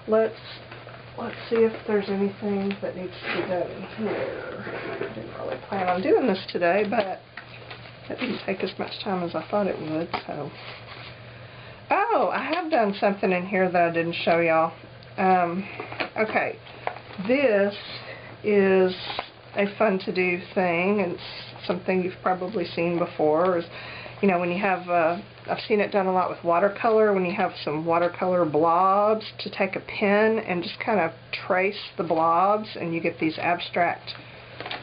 let's see if there's anything that needs to be done here. I didn't really plan on doing this today, but it didn't take as much time as I thought it would, so. Oh, I have done something in here that I didn't show y'all. Okay, this is a fun to do thing, and it's something you've probably seen before. Is, you know, when you have, I've seen it done a lot with watercolor, when you have some watercolor blobs, to take a pen and just kind of trace the blobs and you get these abstract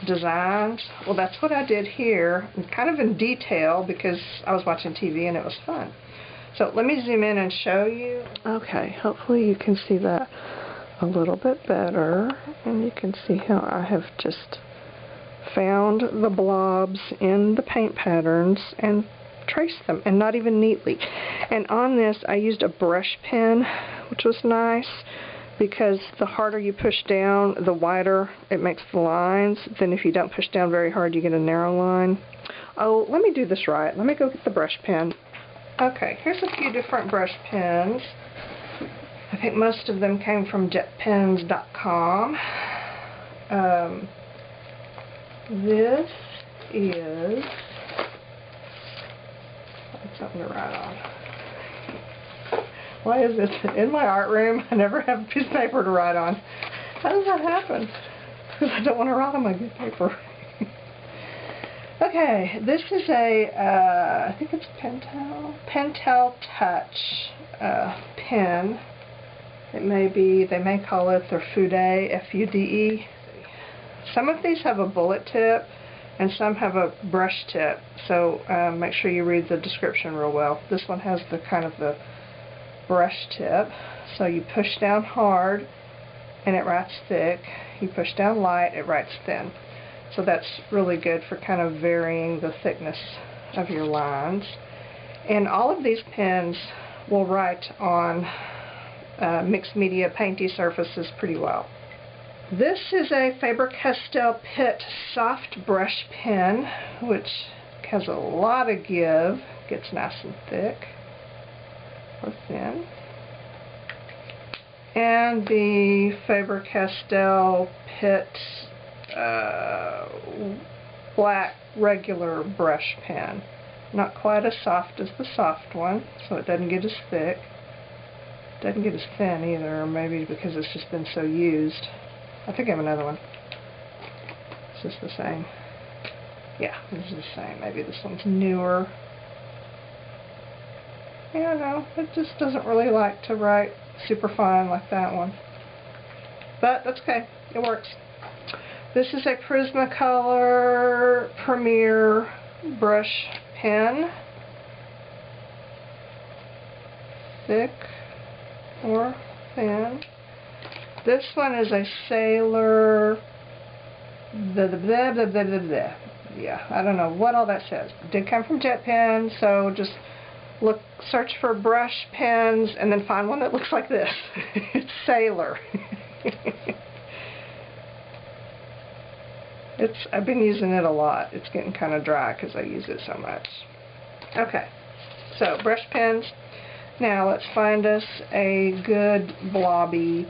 designs. Well, that's what I did here, and kind of in detail because I was watching TV and it was fun. So let me zoom in and show you. Okay, hopefully you can see that a little bit better, and you can see how I have just found the blobs in the paint patterns and traced them, and not even neatly. And on this I used a brush pen, which was nice because the harder you push down, the wider it makes the lines. Then if you don't push down very hard, you get a narrow line. Oh, let me do this right. Let me go get the brush pen. Okay, here's a few different brush pens. I think most of them came from jetpens.com. This is something to write on. Why is this in my art room? I never have a piece of paper to write on. How does that happen? Because I don't want to write on my good paper. Okay, this is a, I think it's Pentel Touch pen. It may be, they may call it their Fude, F-U-D-E. Some of these have a bullet tip, and some have a brush tip, so make sure you read the description real well. This one has the kind of the brush tip, so you push down hard and it writes thick. You push down light, it writes thin. So that's really good for kind of varying the thickness of your lines. And all of these pens will write on mixed media painty surfaces pretty well. This is a Faber-Castell Pitt soft brush pen, which has a lot of give, gets nice and thick or thin. And the Faber-Castell Pitt black regular brush pen. Not quite as soft as the soft one, so it doesn't get as thick. Doesn't get as thin either, or maybe because it's just been so used. I think I have another one. It's just the same. Yeah, this is the same. Maybe this one's newer. I don't know. It just doesn't really like to write super fine like that one. But that's okay. It works. This is a Prismacolor Premier brush pen. Thick or thin. This one is a Sailor, blah, blah, blah, blah, blah, blah, blah. Yeah, I don't know what all that says. It did come from JetPen, so just look, search for brush pens and then find one that looks like this. It's Sailor. I've been using it a lot. It's getting kind of dry because I use it so much. Okay, so brush pens. Now let's find us a good blobby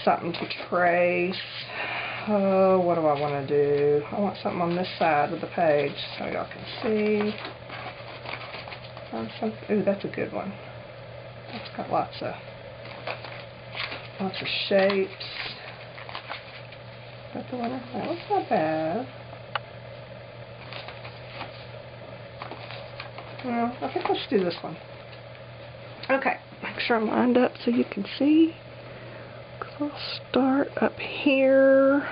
something to trace. Oh, what do I want to do? I want something on this side of the page so y'all can see. Ooh, that's a good one. It's got lots of shapes. Is that the one? That one's not bad. Well, I think let's do this one. Okay, make sure I'm lined up so you can see. I'll start up here.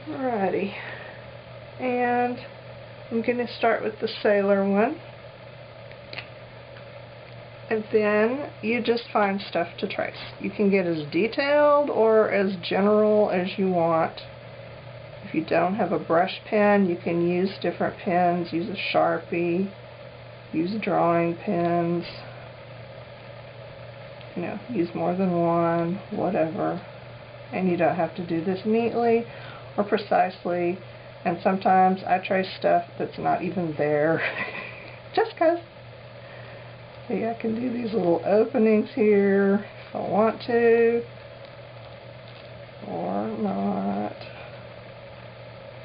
Alrighty. And I'm going to start with the Sailor one. And then you just find stuff to trace. You can get as detailed or as general as you want. If you don't have a brush pen, you can use different pens. Use a Sharpie. Use drawing pens. You know, use more than one, whatever. And you don't have to do this neatly or precisely. And sometimes I trace stuff that's not even there. Just 'cause. See, I can do these little openings here. if I want to, or not.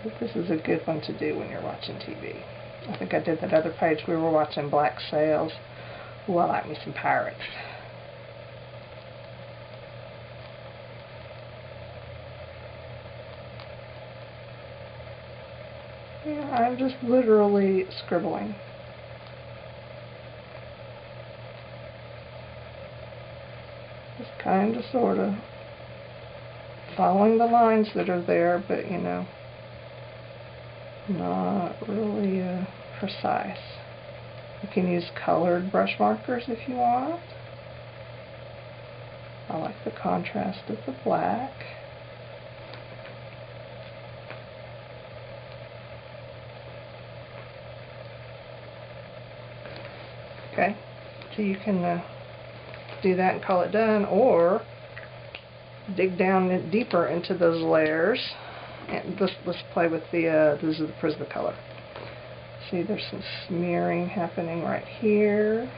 But this is a good one to do when you're watching TV. I think I did that other page we were watching Black Sails. Ooh, I like me some pirates. Yeah, I'm just literally scribbling. Just kind of, sort of following the lines that are there, but you know, not really precise. You can use colored brush markers if you want. I like the contrast of the black. Okay, so you can do that and call it done, or dig down deeper into those layers. And let's play with the this is the Prismacolor. See, there's some smearing happening right here.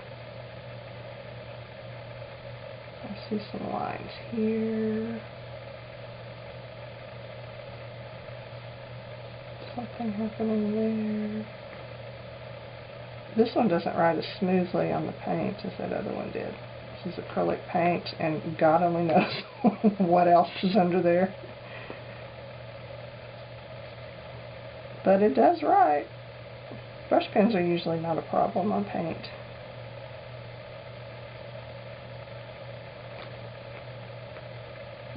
I see some lines here. Something happening there. This one doesn't ride as smoothly on the paint as that other one did. This is acrylic paint, and God only knows what else is under there. But it does ride. Brush pens are usually not a problem on paint.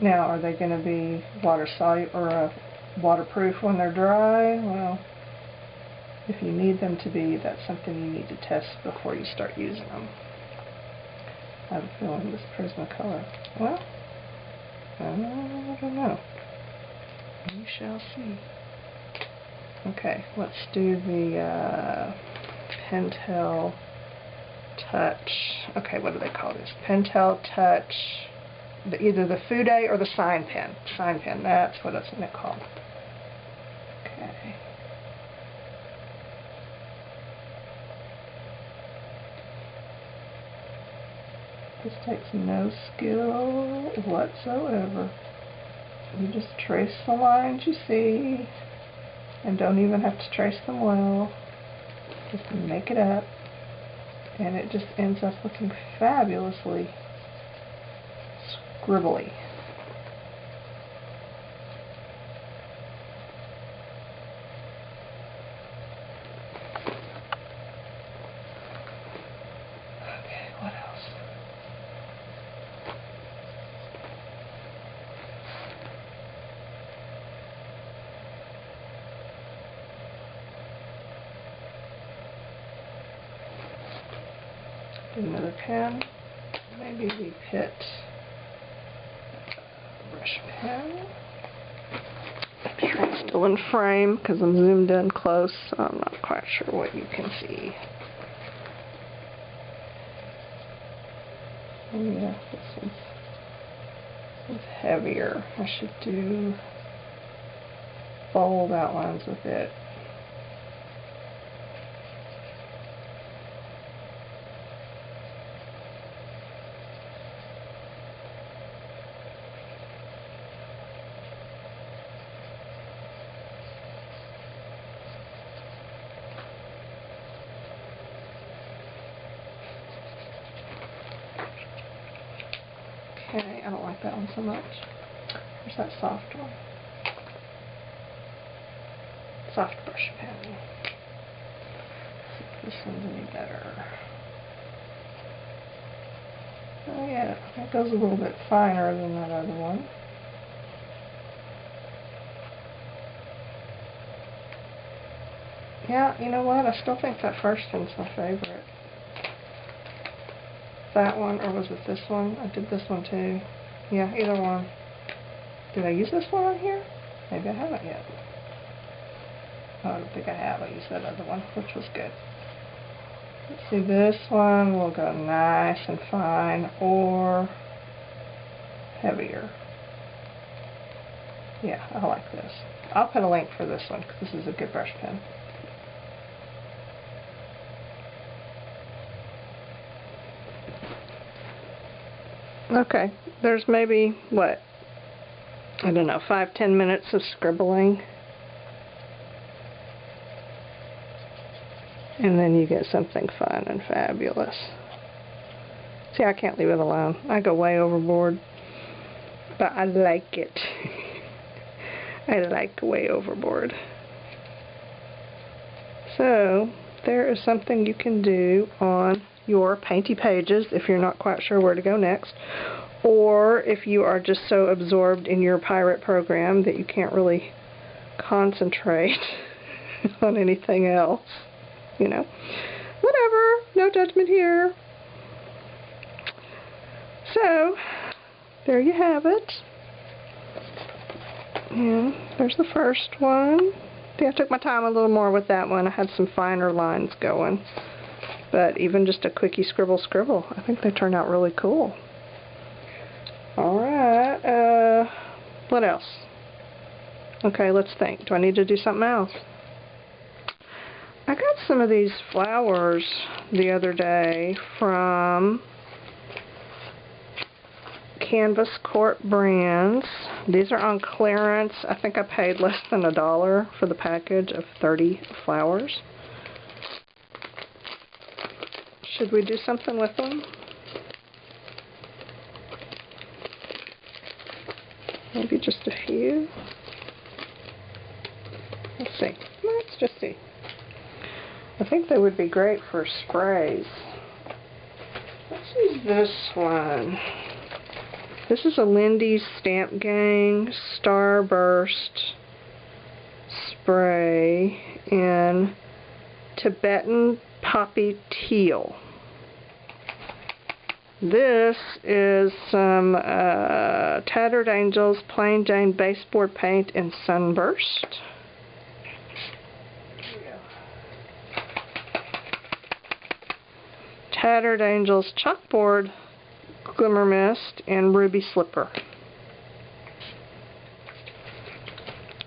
Now, are they going to be waterproof when they're dry? Well, if you need them to be, that's something you need to test before you start using them. I have a feeling this Prismacolor, well, I don't know. We shall see. Okay, let's do the Pentel Touch. Okay, what do they call this? Pentel Touch, either the Fude or the Sign Pen. Sign Pen, that's what it's called. Okay. This takes no skill whatsoever. You just trace the lines you see, and don't even have to trace them well. Just make it up, and it just ends up looking fabulously scribbly. Okay, what else? Another pen, maybe the Pitt brush pen. Make sure it's still in frame because I'm zoomed in close, so I'm not quite sure what you can see. Oh yeah, this one's heavier. I should do bold outlines with it. Okay, I don't like that one so much. Where's that soft one? Soft brush pen. See if this one's any better. Oh yeah, that goes a little bit finer than that other one. Yeah, you know what? I still think that first one's my favorite. That one, or was it this one? I did this one too. Yeah, either one. Did I use this one on here? Maybe I haven't yet. Oh, I don't think I have. I used that other one, which was good. Let's see, this one will go nice and fine, or heavier. Yeah, I like this. I'll put a link for this one, because this is a good brush pen. Okay, there's maybe, what, I don't know, 5-10 minutes of scribbling. And then you get something fun and fabulous. See, I can't leave it alone. I go way overboard. But I like it. I like way overboard. So, there is something you can do on your painty pages if you're not quite sure where to go next. Or if you are just so absorbed in your pirate program that you can't really concentrate on anything else. You know, whatever, no judgment here. So, there you have it. And there's the first one. I think I took my time a little more with that one. I had some finer lines going. But even just a quickie scribble scribble, I think they turned out really cool. Alright, what else? Okay, let's think. Do I need to do something else? I got some of these flowers the other day from Canvas Court Brands. These are on clearance. I think I paid less than $1 for the package of 30 flowers. Should we do something with them? Maybe just a few? Let's see. Let's just see. I think they would be great for sprays. Let's use this one. This is a Lindy's Stamp Gang Starburst spray in Tibetan Poppy Teal. This is some Tattered Angels Plain Jane Baseboard Paint in Sunburst. Tattered Angels Chalkboard Glimmer Mist and Ruby Slipper.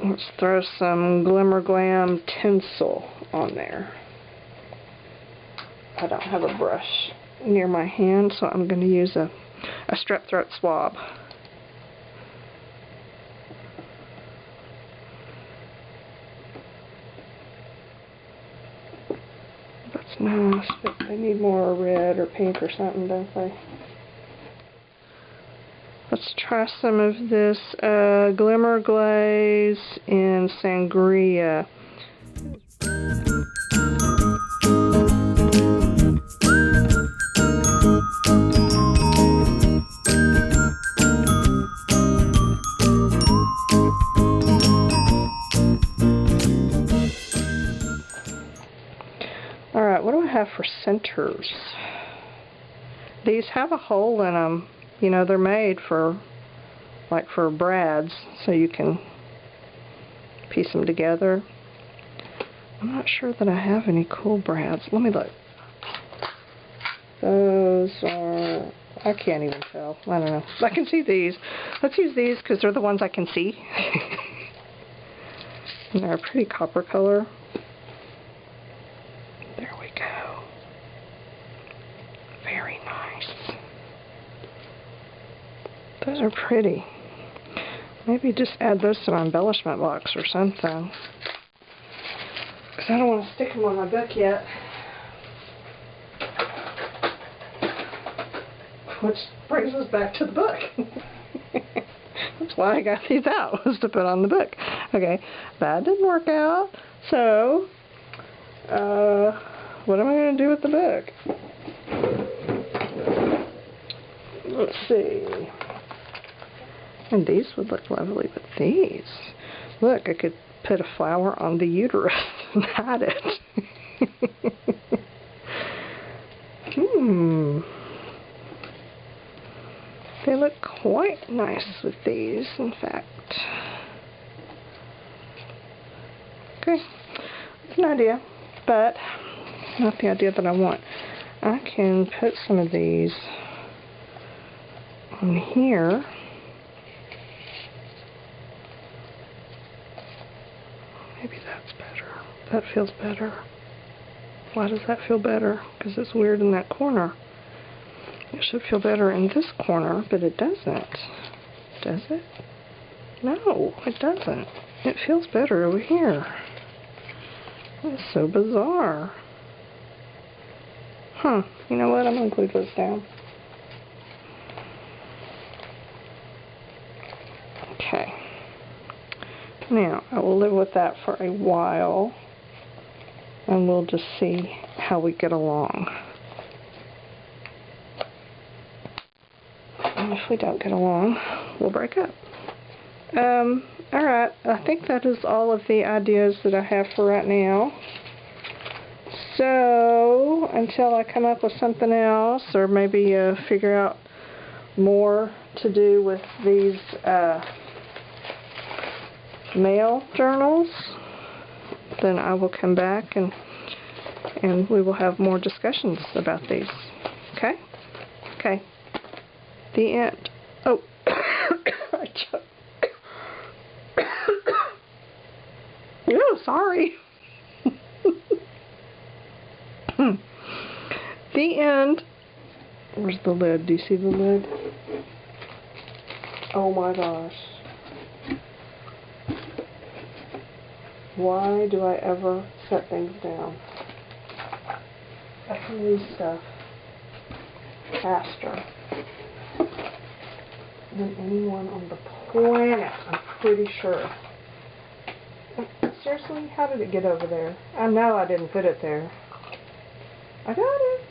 Let's throw some Glimmer Glam tinsel on there. I don't have a brush near my hand, so I'm going to use a strep throat swab. That's nice, but they need more red or pink or something, don't they? Let's try some of this Glimmer Glaze in Sangria. Alright, what do I have for centers? These have a hole in them. You know, they're made for, like for brads, so you can piece them together. I'm not sure that I have any cool brads. Let me look. Those are, I can't even tell. I don't know. I can see these. Let's use these because they're the ones I can see. And they're a pretty copper color. There we go. Very nice. Those are pretty. Maybe just add those to my embellishment box or something. Because I don't want to stick them on my book yet. Which brings us back to the book. That's why I got these out, was to put on the book. Okay, that didn't work out. So, what am I going to do with the book? Let's see. And these would look lovely with these. Look, I could put a flower on the uterus and hide it. They look quite nice with these, in fact. Okay, it's an idea, but not the idea that I want. I can put some of these on here. Maybe that's better. That feels better. Why does that feel better? Because it's weird in that corner. It should feel better in this corner, but it doesn't. Does it? No, it doesn't. It feels better over here. That's so bizarre. Huh. You know what? I'm going to glue this down. Okay. Now, I will live with that for a while, and we'll just see how we get along. And if we don't get along, we'll break up. Alright, I think that is all of the ideas that I have for right now. So, until I come up with something else, or maybe figure out more to do with these mail journals, then I will come back and we will have more discussions about these. Okay? Okay. The end. Oh, I choked. Oh, sorry. The end. Where's the lid? Do you see the lid? Oh my gosh. Why do I ever set things down? I can lose stuff faster than anyone on the planet, I'm pretty sure. Seriously, how did it get over there? I know I didn't put it there. I got it.